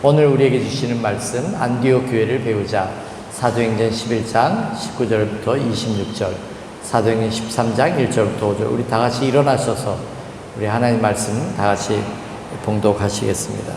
오늘 우리에게 주시는 말씀 안디옥 교회를 배우자 사도행전 11장 19절부터 26절, 사도행전 13장 1절부터 5절. 우리 다 같이 일어나셔서 우리 하나님 말씀 다 같이 봉독하시겠습니다.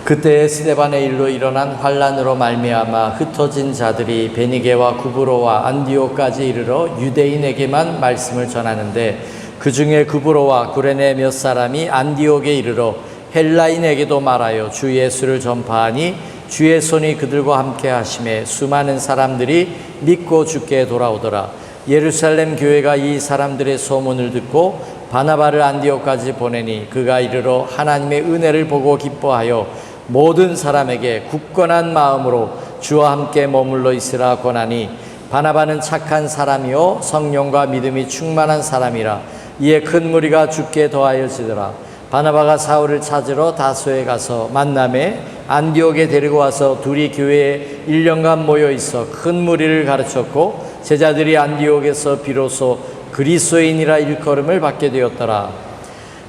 그때 스데반의 일로 일어난 환란으로 말미암아 흩어진 자들이 베니게와 구브로와 안디옥까지 이르러 유대인에게만 말씀을 전하는데, 그 중에 구브로와 구레네 몇 사람이 안디옥에 이르러 헬라인에게도 말하여 주 예수를 전파하니 주의 손이 그들과 함께 하심에 수많은 사람들이 믿고 주께 돌아오더라. 예루살렘 교회가 이 사람들의 소문을 듣고 바나바를 안디옥까지 보내니 그가 이르러 하나님의 은혜를 보고 기뻐하여 모든 사람에게 굳건한 마음으로 주와 함께 머물러 있으라 권하니, 바나바는 착한 사람이요 성령과 믿음이 충만한 사람이라. 이에 큰 무리가 주께 더하여지더라. 바나바가 사울을 찾으러 다소에 가서 만남에 안디옥에 데리고 와서 둘이 교회에 1년간 모여 있어 큰 무리를 가르쳤고, 제자들이 안디옥에서 비로소 그리스도인이라 일컬음을 받게 되었더라.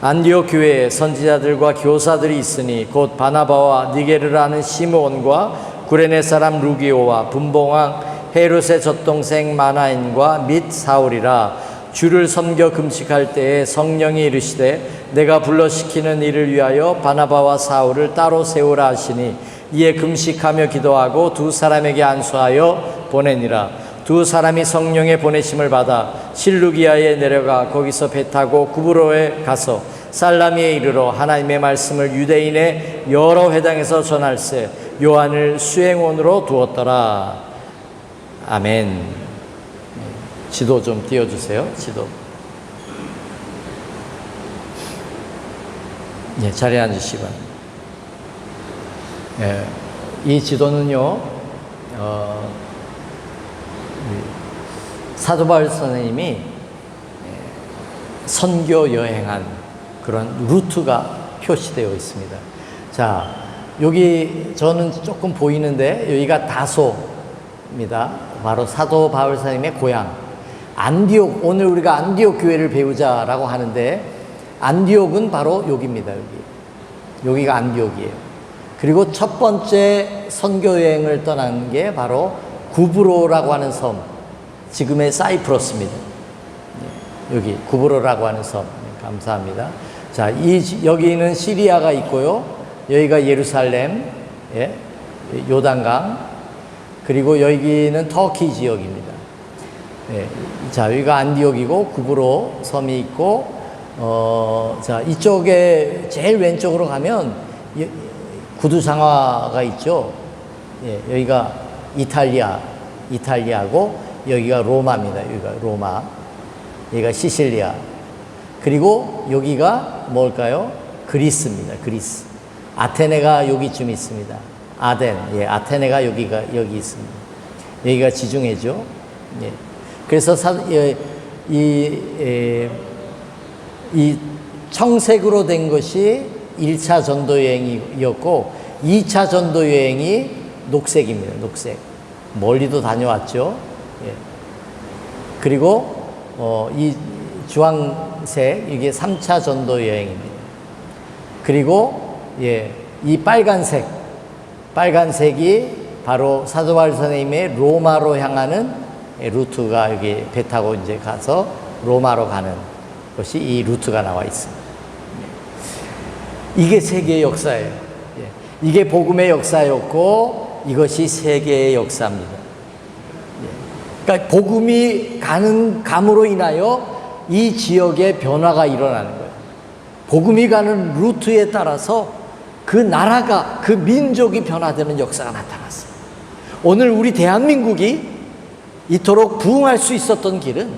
안디옥 교회에 선지자들과 교사들이 있으니 곧 바나바와 니게르라는 시므온과 구레네 사람 루기오와 분봉왕 헤롯의 젖동생 마나엔과 및 사울이라. 주를 섬겨 금식할 때에 성령이 이르시되 내가 불러 시키는 일을 위하여 바나바와 사울을 따로 세우라 하시니, 이에 금식하며 기도하고 두 사람에게 안수하여 보내니라. 두 사람이 성령의 보내심을 받아 실루기아에 내려가 거기서 배 타고 구브로에 가서 살라미에 이르러 하나님의 말씀을 유대인의 여러 회당에서 전할세 요한을 수행원으로 두었더라. 아멘. 지도 좀 띄워주세요. 지도. 예, 자리에 앉으시기 바랍니다. 예, 이 지도는요, 사도 바울 선생님이 선교 여행한 그런 루트가 표시되어 있습니다. 자, 여기 저는 조금 보이는데 여기가 다소입니다. 바로 사도 바울 선생님의 고향 안디옥. 오늘 우리가 안디옥 교회를 배우자라고 하는데, 안디옥은 바로 여기입니다. 여기가 안디옥이에요. 그리고 첫 번째 선교 여행을 떠난 게 바로 구브로라고 하는 섬, 지금의 사이프러스입니다. 여기 구브로라고 하는 섬. 감사합니다. 자, 여기는 시리아가 있고요. 여기가 예루살렘, 예, 요단강, 그리고 여기는 터키 지역입니다. 예, 자, 여기가 안디옥이고 구브로 섬이 있고, 자, 이쪽에 제일 왼쪽으로 가면 구두장화가 있죠. 예, 여기가 이탈리아고 여기가 로마입니다. 여기가 로마, 여기가 시실리아, 그리고 여기가 뭘까요? 그리스입니다. 그리스. 아테네가 여기쯤 있습니다. 아덴, 예, 아테네가 여기 있습니다. 여기가 지중해죠. 예. 그래서 이 청색으로 된 것이 1차 전도 여행이었고, 2차 전도 여행이 녹색입니다. 녹색. 멀리도 다녀왔죠. 예. 그리고 이 주황색, 이게 3차 전도 여행입니다. 그리고 예, 이 빨간색이 바로 사도 바울 선생님의 로마로 향하는 루트가, 여기 배 타고 이제 가서 로마로 가는 것이 이 루트가 나와 있습니다. 이게 세계의 역사예요. 이게 복음의 역사였고 이것이 세계의 역사입니다. 그러니까 복음이 감으로 인하여 이 지역에 변화가 일어나는 거예요. 복음이 가는 루트에 따라서 그 나라가, 그 민족이 변화되는 역사가 나타났어요. 오늘 우리 대한민국이 이토록 부흥할 수 있었던 길은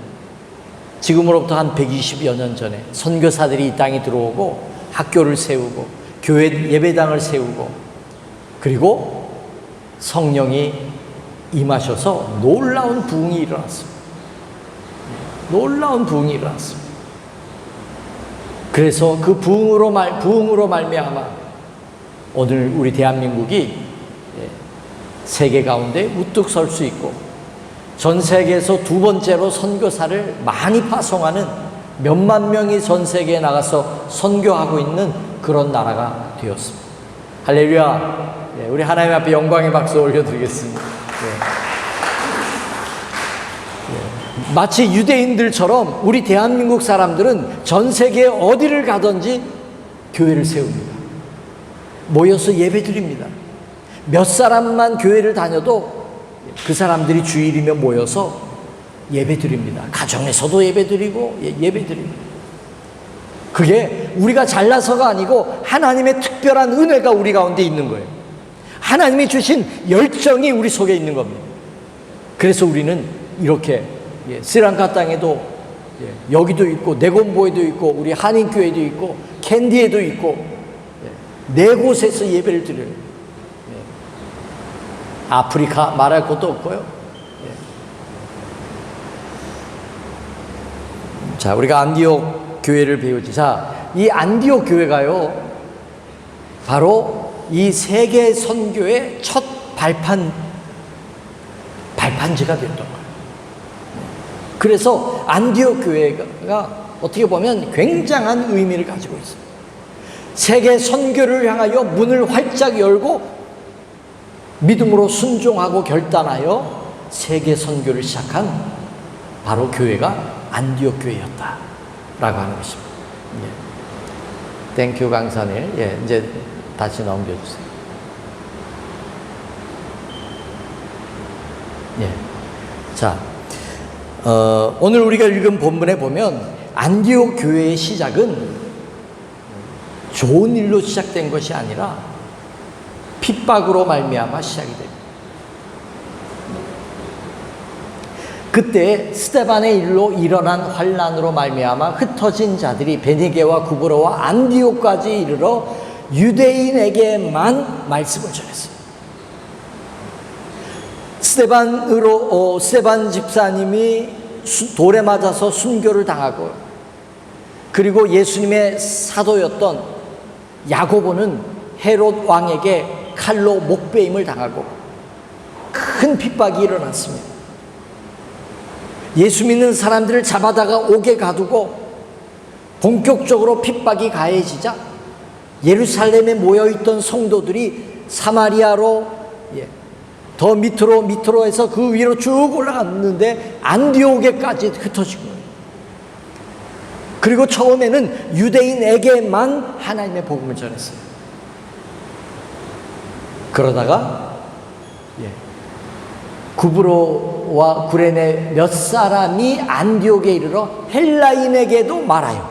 지금으로부터 한 120여 년 전에 선교사들이 이 땅에 들어오고 학교를 세우고 교회 예배당을 세우고, 그리고 성령이 임하셔서 놀라운 부흥이 일어났습니다. 놀라운 부흥이 일어났습니다. 그래서 그 부흥으로 말미암아 오늘 우리 대한민국이 세계 가운데 우뚝 설 수 있고, 전 세계에서 두 번째로 선교사를 많이 파송하는, 몇만 명이 전 세계에 나가서 선교하고 있는 그런 나라가 되었습니다. 할렐루야. 예, 우리 하나님 앞에 영광의 박수 올려드리겠습니다. 예. 마치 유대인들처럼 우리 대한민국 사람들은 전 세계 어디를 가든지 교회를 세웁니다. 모여서 예배 드립니다. 몇 사람만 교회를 다녀도 그 사람들이 주일이면 모여서 예배 드립니다. 가정에서도 예배 드리고 예배 드립니다. 그게 우리가 잘나서가 아니고 하나님의 특별한 은혜가 우리 가운데 있는 거예요. 하나님이 주신 열정이 우리 속에 있는 겁니다. 그래서 우리는 이렇게 스리랑카 땅에도 여기도 있고 네곤보에도 있고 우리 한인교회도 있고 캔디에도 있고 네 곳에서 예배를 드려요. 아프리카 말할 것도 없고요. 자, 우리가 안디옥 교회를 배우지. 자, 이 안디옥 교회가요, 바로 이 세계 선교의 첫 발판지가 되었던 거예요. 그래서 안디옥 교회가 어떻게 보면 굉장한 의미를 가지고 있어요. 세계 선교를 향하여 문을 활짝 열고 믿음으로 순종하고 결단하여 세계 선교를 시작한 바로 교회가 안디옥 교회였다 라고 하는 것입니다. 땡큐 강산일. 이제 다시 넘겨주세요. 자, 오늘 우리가 읽은 본문에 보면 안디옥 교회의 시작은 좋은 일로 시작된 것이 아니라 핍박으로 말미암아 시작이 됩니다. 그때 스데반의 일로 일어난 환난으로 말미암아 흩어진 자들이 베니게와 구브로와 안디옥까지 이르러 유대인에게만 말씀을 전했어요. 스데반 집사님이 돌에 맞아서 순교를 당하고, 그리고 예수님의 사도였던 야고보는 헤롯 왕에게 칼로 목베임을 당하고 큰 핍박이 일어났습니다. 예수 믿는 사람들을 잡아다가 옥에 가두고 본격적으로 핍박이 가해지자 예루살렘에 모여있던 성도들이 사마리아로 더 밑으로 해서 그 위로 쭉 올라갔는데 안디옥에까지 흩어진 거예요. 그리고 처음에는 유대인에게만 하나님의 복음을 전했어요. 그러다가 구브로와 구레네 몇 사람이 안디옥에 이르러 헬라인에게도 말하여,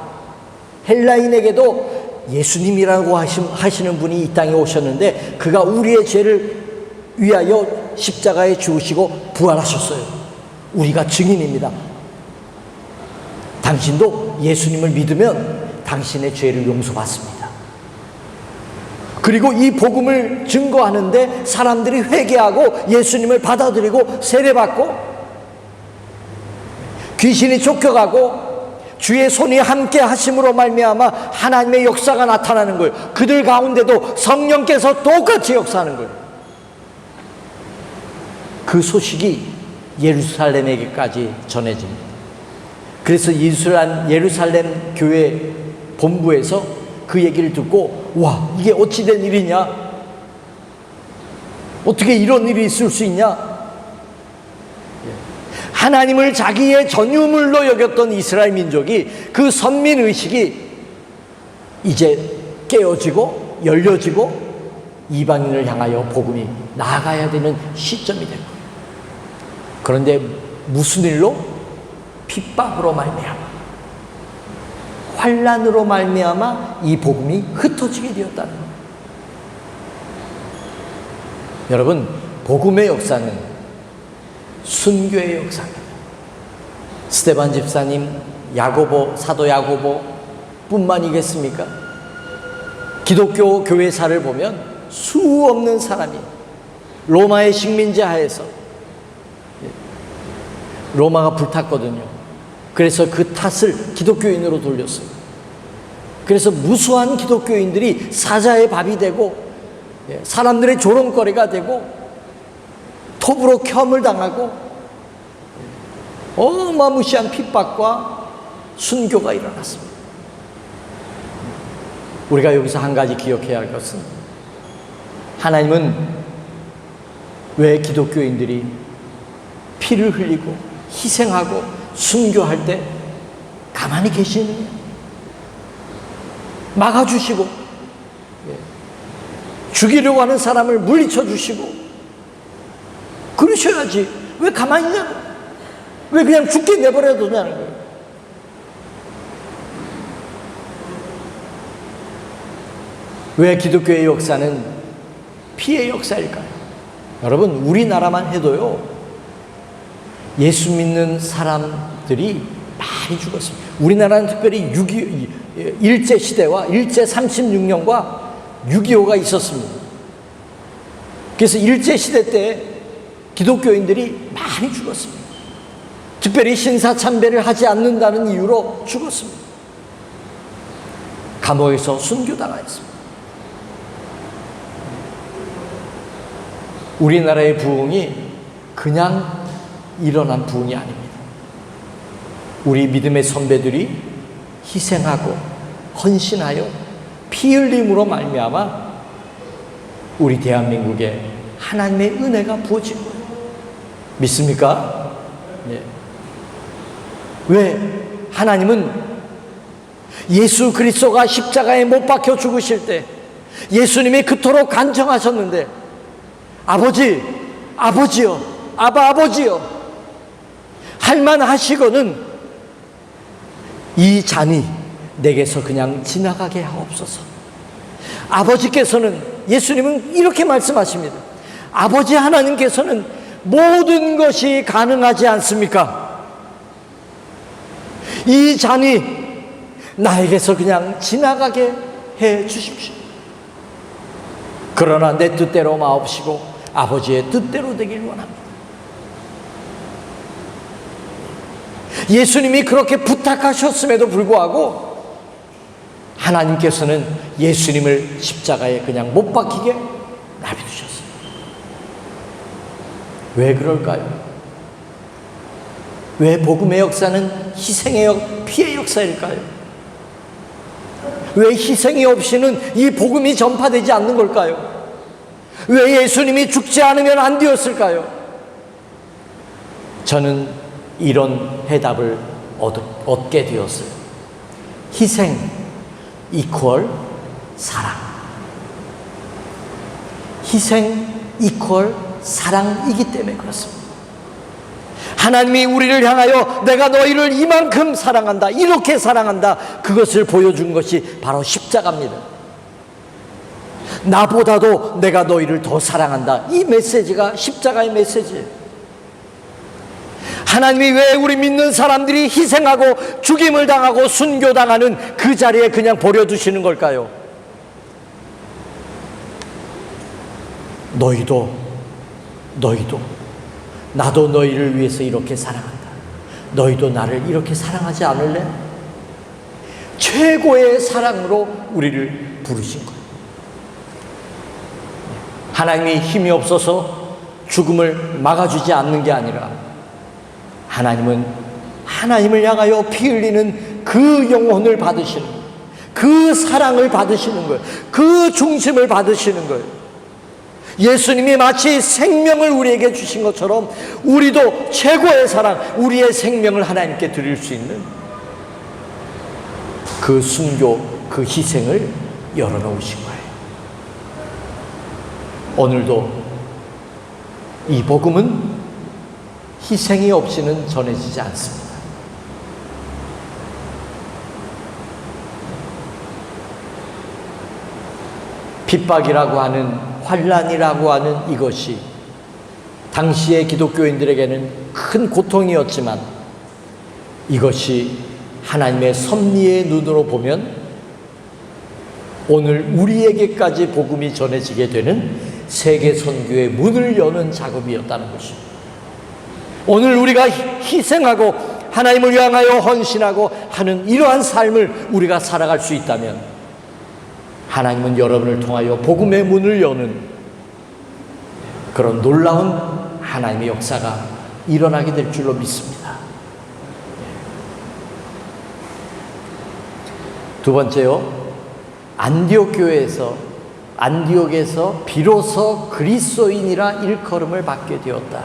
헬라인에게도 예수님이라고 하시는 분이 이 땅에 오셨는데 그가 우리의 죄를 위하여 십자가에 죽으시고 부활하셨어요. 우리가 증인입니다. 당신도 예수님을 믿으면 당신의 죄를 용서받습니다. 그리고 이 복음을 증거하는데 사람들이 회개하고 예수님을 받아들이고 세례받고 귀신이 쫓겨가고 주의 손이 함께 하심으로 말미암아 하나님의 역사가 나타나는 거예요. 그들 가운데도 성령께서 똑같이 역사하는 거예요. 그 소식이 예루살렘에게까지 전해집니다. 그래서 예루살렘 교회 본부에서 그 얘기를 듣고, 와, 이게 어찌 된 일이냐? 어떻게 이런 일이 있을 수 있냐? 하나님을 자기의 전유물로 여겼던 이스라엘 민족이 그 선민의식이 이제 깨어지고 열려지고 이방인을 향하여 복음이 나아가야 되는 시점이 된 거예요. 그런데 무슨 일로? 핍박으로 말미암아, 환난으로 말미암아 이 복음이 흩어지게 되었다는 거예요. 여러분, 복음의 역사는 순교의 역사입니다. 스데반 집사님, 야고보, 사도 야고보 뿐만이겠습니까? 기독교 교회사를 보면 수 없는 사람이 로마의 식민지 하에서, 로마가 불탔거든요. 그래서 그 탓을 기독교인으로 돌렸어요. 그래서 무수한 기독교인들이 사자의 밥이 되고 사람들의 조롱거리가 되고 톱으로 켬을 당하고 어마무시한 핍박과 순교가 일어났습니다. 우리가 여기서 한 가지 기억해야 할 것은 하나님은 왜 기독교인들이 피를 흘리고 희생하고 순교할 때 가만히 계시느냐? 막아주시고 죽이려고 하는 사람을 물리쳐 주시고 그러셔야지 왜 가만히 있냐고, 왜 그냥 죽게 내버려 두냐는 거예요. 왜 기독교의 역사는 피의 역사일까요? 여러분, 우리나라만 해도요, 예수 믿는 사람들이 많이 죽었습니다. 우리나라는 특별히 일제시대와 일제 36년과 6.25가 있었습니다. 그래서 일제시대 때 기독교인들이 많이 죽었습니다. 특별히 신사참배를 하지 않는다는 이유로 죽었습니다. 감옥에서 순교당했습니다. 우리나라의 부흥이 그냥 일어난 부흥이 아닙니다. 우리 믿음의 선배들이 희생하고 헌신하여 피 흘림으로 말미암아 우리 대한민국에 하나님의 은혜가 부어진 거예요. 믿습니까? 네. 왜? 하나님은 예수 그리스도가 십자가에 못 박혀 죽으실 때 예수님이 그토록 간청하셨는데, 아버지, 아버지요, 아버지요, 할만하시거는 이 잔이 내게서 그냥 지나가게 하옵소서. 아버지께서는, 예수님은 이렇게 말씀하십니다. 아버지 하나님께서는 모든 것이 가능하지 않습니까? 이 잔이 나에게서 그냥 지나가게 해 주십시오. 그러나 내 뜻대로 마옵시고 아버지의 뜻대로 되길 원합니다. 예수님이 그렇게 부탁하셨음에도 불구하고 하나님께서는 예수님을 십자가에 그냥 못 박히게 놔두셨어요. 왜 그럴까요? 왜 복음의 역사는 희생의 피의 역사일까요? 왜 희생이 없이는 이 복음이 전파되지 않는 걸까요? 왜 예수님이 죽지 않으면 안 되었을까요? 저는 이런 해답을 얻게 되었어요. 희생 이퀄 사랑. 희생 이퀄 사랑이기 때문에 그렇습니다. 하나님이 우리를 향하여 내가 너희를 이만큼 사랑한다, 이렇게 사랑한다, 그것을 보여준 것이 바로 십자가입니다. 나보다도 내가 너희를 더 사랑한다, 이 메시지가 십자가의 메시지예요. 하나님이 왜 우리 믿는 사람들이 희생하고 죽임을 당하고 순교당하는 그 자리에 그냥 버려두시는 걸까요? 너희도 나도 너희를 위해서 이렇게 사랑한다, 너희도 나를 이렇게 사랑하지 않을래? 최고의 사랑으로 우리를 부르신 거예요. 하나님이 힘이 없어서 죽음을 막아주지 않는 게 아니라 하나님은 하나님을 향하여 피 흘리는 그 영혼을 받으시는 거예요. 그 사랑을 받으시는 거예요. 그 중심을 받으시는 거예요. 예수님이 마치 생명을 우리에게 주신 것처럼 우리도 최고의 사랑, 우리의 생명을 하나님께 드릴 수 있는 그 순교, 그 희생을 열어놓으신 거예요. 오늘도 이 복음은 희생이 없이는 전해지지 않습니다. 핍박이라고 하는, 환난이라고 하는 이것이 당시의 기독교인들에게는 큰 고통이었지만 이것이 하나님의 섭리의 눈으로 보면 오늘 우리에게까지 복음이 전해지게 되는 세계 선교의 문을 여는 작업이었다는 것입니다. 오늘 우리가 희생하고 하나님을 향하여 헌신하고 하는 이러한 삶을 우리가 살아갈 수 있다면 하나님은 여러분을 통하여 복음의 문을 여는 그런 놀라운 하나님의 역사가 일어나게 될 줄로 믿습니다. 두 번째요, 안디옥 교회에서 안디옥에서 비로소 그리스도인이라 일컬음을 받게 되었다.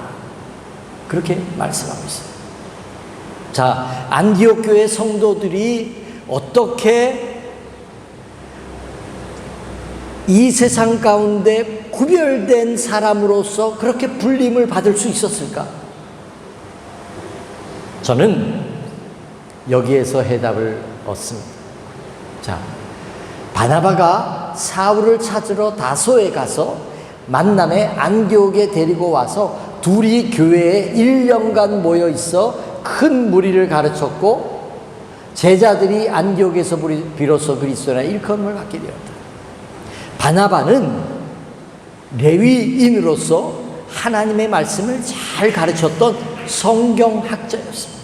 그렇게 말씀하고 있어요. 자, 안디옥 교회 성도들이 어떻게 이 세상 가운데 구별된 사람으로서 그렇게 불림을 받을 수 있었을까? 저는 여기에서 해답을 얻습니다. 자, 바나바가 사울을 찾으러 다소에 가서 만남에 안디옥에 데리고 와서 둘이 교회에 1년간 모여 있어 큰 무리를 가르쳤고 제자들이 안디옥에서 비로소 그리스도나 일컬음을 받게 되었다. 바나바는 레위인으로서 하나님의 말씀을 잘 가르쳤던 성경학자였습니다.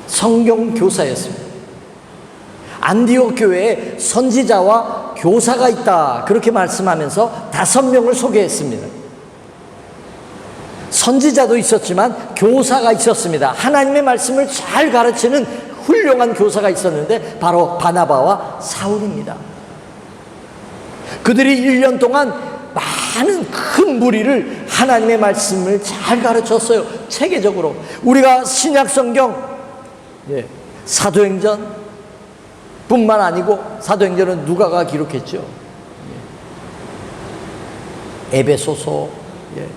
성경교사였습니다. 안디옥 교회에 선지자와 교사가 있다 그렇게 말씀하면서 5명을 소개했습니다. 선지자도 있었지만 교사가 있었습니다. 하나님의 말씀을 잘 가르치는 훌륭한 교사가 있었는데 바로 바나바와 사울입니다. 그들이 1년 동안 많은 큰 무리를 하나님의 말씀을 잘 가르쳤어요. 체계적으로. 우리가 신약성경 사도행전 뿐만 아니고 사도행전은 누가가 기록했죠. 에베소서,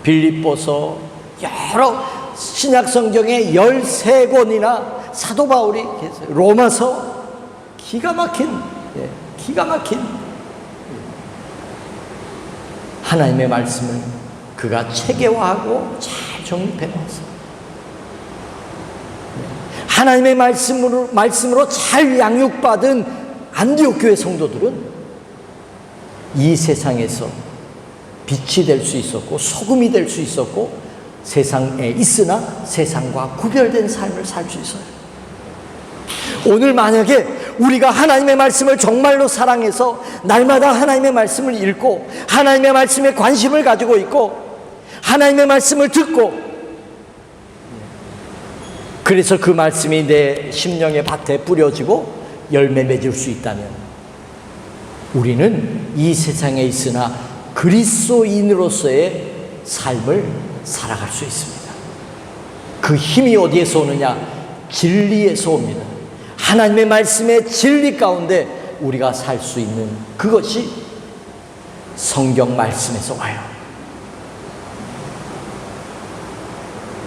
빌립보서 여러 신약성경에 13권이나 사도 바울이 로마서 기가 막힌 하나님의 말씀을 그가 체계화하고 잘 정립해 놓았어요. 하나님의 말씀으로 잘 양육받은 안디옥 교회 성도들은 이 세상에서 빛이 될 수 있었고 소금이 될 수 있었고 세상에 있으나 세상과 구별된 삶을 살 수 있어요. 오늘 만약에 우리가 하나님의 말씀을 정말로 사랑해서 날마다 하나님의 말씀을 읽고 하나님의 말씀에 관심을 가지고 있고 하나님의 말씀을 듣고 그래서 그 말씀이 내 심령의 밭에 뿌려지고 열매 맺을 수 있다면 우리는 이 세상에 있으나 그리스도인으로서의 삶을 살아갈 수 있습니다. 그 힘이 어디에서 오느냐? 진리에서 옵니다. 하나님의 말씀의 진리 가운데 우리가 살 수 있는 그것이 성경 말씀에서 와요.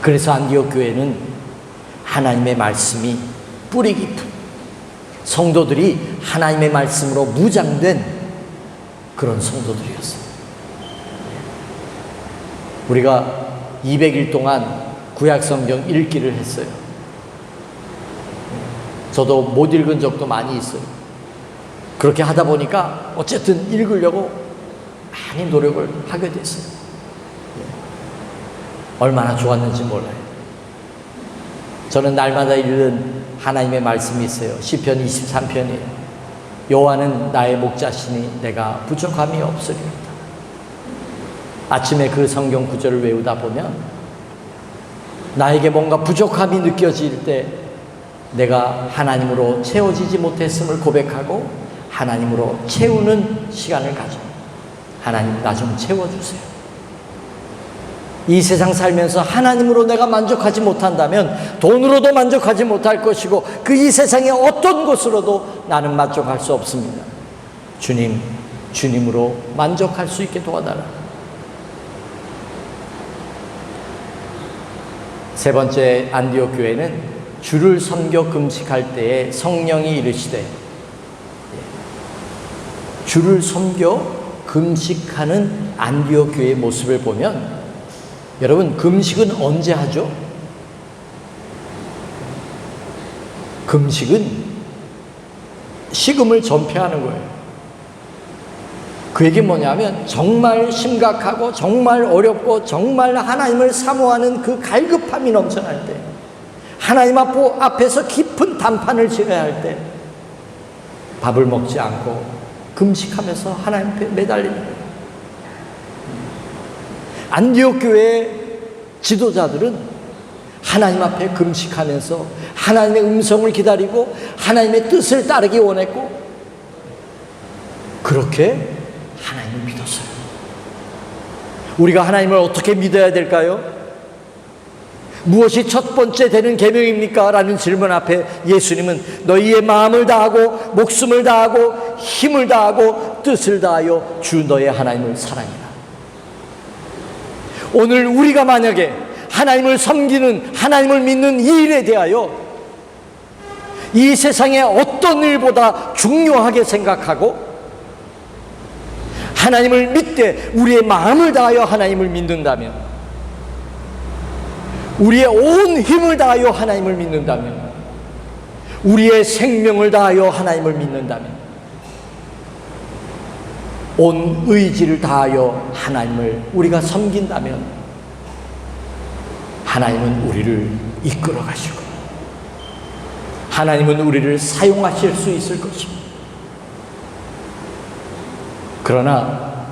그래서 안디옥 교회는 하나님의 말씀이 뿌리 깊은 성도들이 하나님의 말씀으로 무장된 그런 성도들이었어요. 우리가 200일 동안 구약성경 읽기를 했어요. 저도 못 읽은 적도 많이 있어요. 그렇게 하다 보니까 어쨌든 읽으려고 많이 노력을 하게 됐어요. 얼마나 좋았는지 몰라요. 저는 날마다 읽는 하나님의 말씀이 있어요. 시편 23편이에요. 여호와는 나의 목자시니 내가 부족함이 없으리로다. 아침에 그 성경 구절을 외우다 보면 나에게 뭔가 부족함이 느껴질 때 내가 하나님으로 채워지지 못했음을 고백하고 하나님으로 채우는 시간을 가져. 하나님 나 좀 채워주세요. 이 세상 살면서 하나님으로 내가 만족하지 못한다면 돈으로도 만족하지 못할 것이고 그 이 세상의 어떤 것으로도 나는 만족할 수 없습니다. 주님으로 만족할 수 있게 도와달라. 세 번째 안디옥 교회는 주를 섬겨 금식할 때에 성령이 이르시되 주를 섬겨 금식하는 안디옥 교회의 모습을 보면 여러분 금식은 언제 하죠? 금식은 식음을 전폐하는 거예요. 그 얘기 뭐냐면 정말 심각하고 정말 어렵고 정말 하나님을 사모하는 그 갈급함이 넘쳐날 때 하나님 앞에서 깊은 단판을 지어야 할 때 밥을 먹지 않고 금식하면서 하나님 앞에 매달리는 거예요. 안디옥 교회의 지도자들은 하나님 앞에 금식하면서 하나님의 음성을 기다리고 하나님의 뜻을 따르기 원했고 그렇게 하나님을 믿었어요. 우리가 하나님을 어떻게 믿어야 될까요? 무엇이 첫 번째 되는 계명입니까? 라는 질문 앞에 예수님은 너희의 마음을 다하고 목숨을 다하고 힘을 다하고 뜻을 다하여 주 너의 하나님을 사랑해라. 오늘 우리가 만약에 하나님을 섬기는, 하나님을 믿는 이 일에 대하여 이 세상의 어떤 일보다 중요하게 생각하고 하나님을 믿되 우리의 마음을 다하여 하나님을 믿는다면, 우리의 온 힘을 다하여 하나님을 믿는다면, 우리의 생명을 다하여 하나님을 믿는다면, 온 의지를 다하여 하나님을 우리가 섬긴다면 하나님은 우리를 이끌어 가시고 하나님은 우리를 사용하실 수 있을 것입니다. 그러나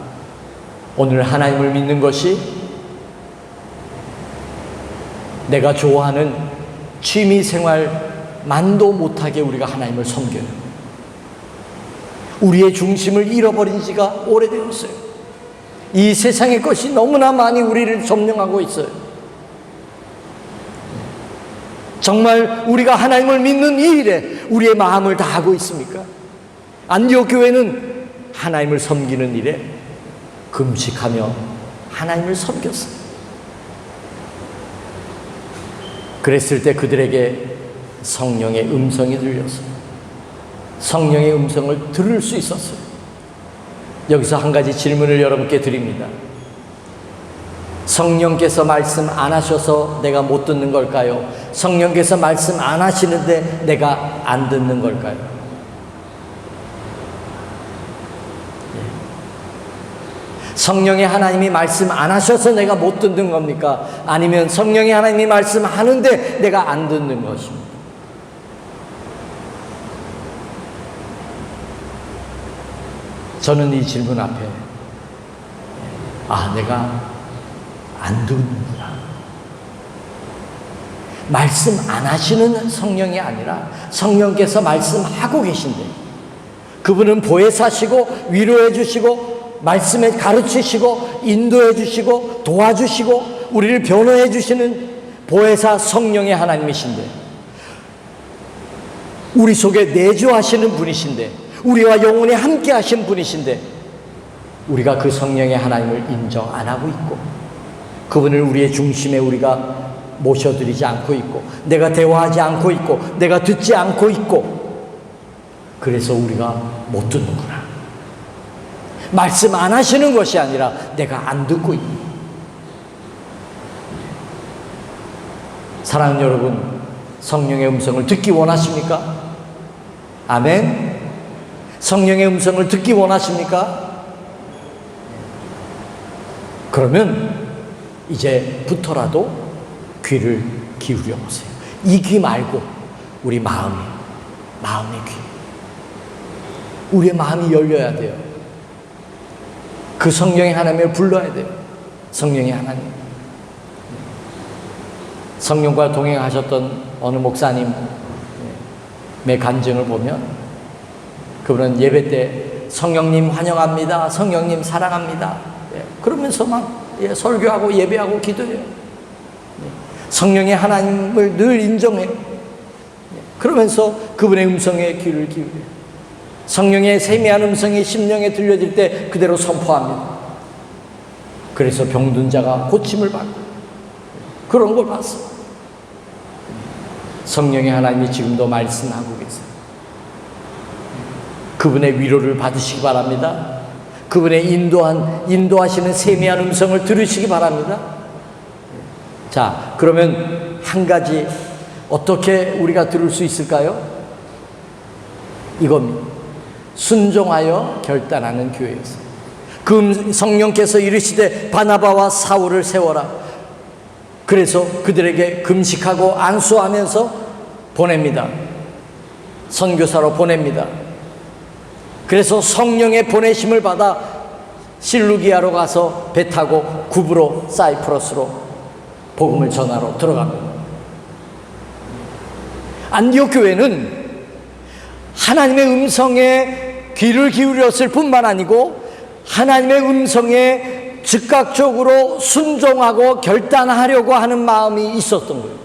오늘 하나님을 믿는 것이 내가 좋아하는 취미생활만도 못하게 우리가 하나님을 섬겨요. 우리의 중심을 잃어버린 지가 오래되었어요. 이 세상의 것이 너무나 많이 우리를 점령하고 있어요. 정말 우리가 하나님을 믿는 이 일에 우리의 마음을 다하고 있습니까? 안디옥 교회는 하나님을 섬기는 일에 금식하며 하나님을 섬겼어요. 그랬을 때 그들에게 성령의 음성이 들렸어요. 성령의 음성을 들을 수 있었어요. 여기서 한 가지 질문을 여러분께 드립니다. 성령께서 말씀 안 하셔서 내가 못 듣는 걸까요? 성령께서 말씀 안 하시는데 내가 안 듣는 걸까요? 성령의 하나님이 말씀 안 하셔서 내가 못 듣는 겁니까? 아니면 성령의 하나님이 말씀하는데 내가 안 듣는 것입니까? 저는 이 질문 앞에 내가 안 듣는구나. 말씀 안 하시는 성령이 아니라 성령께서 말씀하고 계신데, 그분은 보혜사시고 위로해 주시고 말씀에 가르치시고 인도해 주시고 도와주시고 우리를 변호해 주시는 보혜사 성령의 하나님이신데, 우리 속에 내주하시는 분이신데, 우리와 영원히 함께 하신 분이신데 우리가 그 성령의 하나님을 인정 안 하고 있고, 그분을 우리의 중심에 우리가 모셔드리지 않고 있고, 내가 대화하지 않고 있고, 내가 듣지 않고 있고, 그래서 우리가 못 듣는구나. 말씀 안 하시는 것이 아니라 내가 안 듣고 있고. 사랑하는 여러분, 성령의 음성을 듣기 원하십니까? 아멘. 성령의 음성을 듣기 원하십니까? 그러면 이제부터라도 귀를 기울여 보세요. 이 귀 말고 우리 마음의 귀, 우리의 마음이 열려야 돼요. 그 성령의 하나님을 불러야 돼요. 성령의 하나님. 성령과 동행하셨던 어느 목사님의 간증을 보면, 그분은 예배 때 성령님 환영합니다, 성령님 사랑합니다, 그러면서 막 설교하고 예배하고 기도해요. 성령의 하나님을 늘 인정해요. 그러면서 그분의 음성에 귀를 기울여요. 성령의 세미한 음성이 심령에 들려질 때 그대로 선포합니다. 그래서 병든 자가 고침을 받고 그런 걸 봤어요. 성령의 하나님이 지금도 말씀하고 계세요. 그분의 위로를 받으시기 바랍니다. 그분의 인도하시는 세미한 음성을 들으시기 바랍니다. 자, 그러면 한 가지 어떻게 우리가 들을 수 있을까요? 이겁니다. 순종하여 결단하는 교회였어요. 그 성령께서 이르시되 바나바와 사울을 세워라. 그래서 그들에게 금식하고 안수하면서 보냅니다. 선교사로 보냅니다. 그래서 성령의 보내심을 받아 실루기아로 가서 배 타고 구브로 사이프러스로 복음을 전하러 들어갑니다. 안디옥 교회는 하나님의 음성에 귀를 기울였을 뿐만 아니고 하나님의 음성에 즉각적으로 순종하고 결단하려고 하는 마음이 있었던 거예요.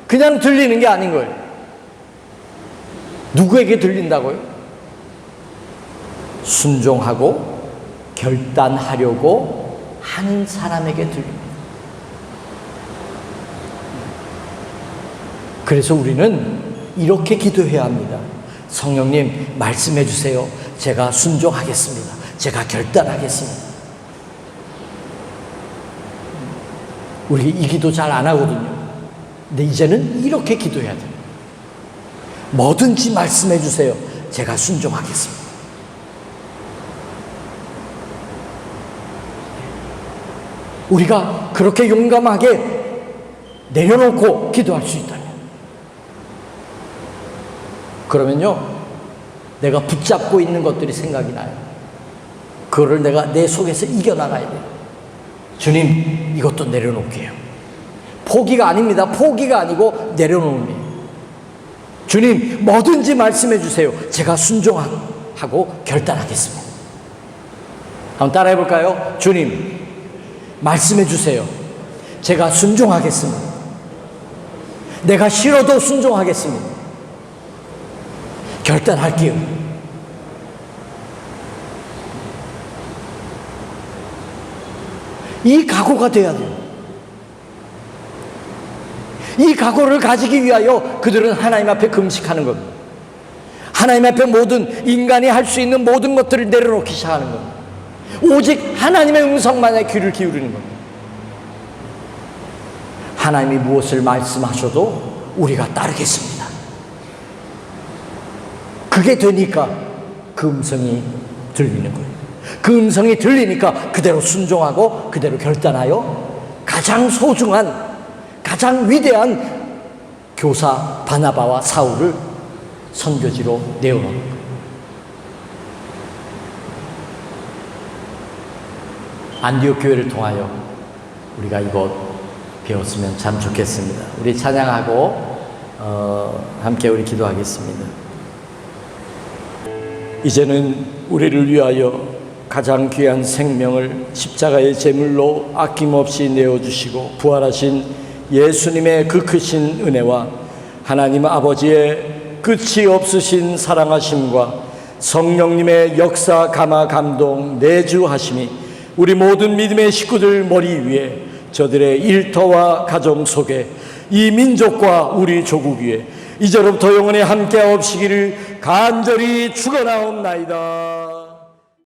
그냥 들리는 게 아닌 거예요. 누구에게 들린다고요? 순종하고 결단하려고 하는 사람에게 들립니다. 그래서 우리는 이렇게 기도해야 합니다. 성령님, 말씀해 주세요. 제가 순종하겠습니다. 제가 결단하겠습니다. 우리 이 기도 잘 안 하거든요. 근데 이제는 이렇게 기도해야 돼요. 뭐든지 말씀해 주세요. 제가 순종하겠습니다. 우리가 그렇게 용감하게 내려놓고 기도할 수 있다면, 그러면요, 내가 붙잡고 있는 것들이 생각이 나요. 그거를 내가 내 속에서 이겨나가야 돼요. 주님, 이것도 내려놓을게요. 포기가 아닙니다. 포기가 아니고 내려놓는 거예요. 주님, 뭐든지 말씀해 주세요. 제가 순종하고 결단하겠습니다. 한번 따라해 볼까요? 주님, 말씀해 주세요. 제가 순종하겠습니다. 내가 싫어도 순종하겠습니다. 결단할게요. 이 각오가 돼야 돼요. 이 각오를 가지기 위하여 그들은 하나님 앞에 금식하는 겁니다. 하나님 앞에 모든 인간이 할 수 있는 모든 것들을 내려놓기 시작하는 겁니다. 오직 하나님의 음성만에 귀를 기울이는 겁니다. 하나님이 무엇을 말씀하셔도 우리가 따르겠습니다. 그게 되니까 그 음성이 들리는 거예요. 그 음성이 들리니까 그대로 순종하고 그대로 결단하여 가장 소중한, 가장 위대한 교사 바나바와 사울을 선교지로 내어놓는 거예요. 안디옥 교회를 통하여 우리가 이것 배웠으면 참 좋겠습니다. 우리 찬양하고 함께 우리 기도하겠습니다. 이제는 우리를 위하여 가장 귀한 생명을 십자가의 제물로 아낌없이 내어주시고 부활하신 예수님의 그 크신 은혜와 하나님 아버지의 끝이 없으신 사랑하심과 성령님의 역사 감화 감동 내주하심이 우리 모든 믿음의 식구들 머리 위에, 저들의 일터와 가정 속에, 이 민족과 우리 조국 위에 이제로부터 영원히 함께 없으기를 간절히 축원하옵나이다.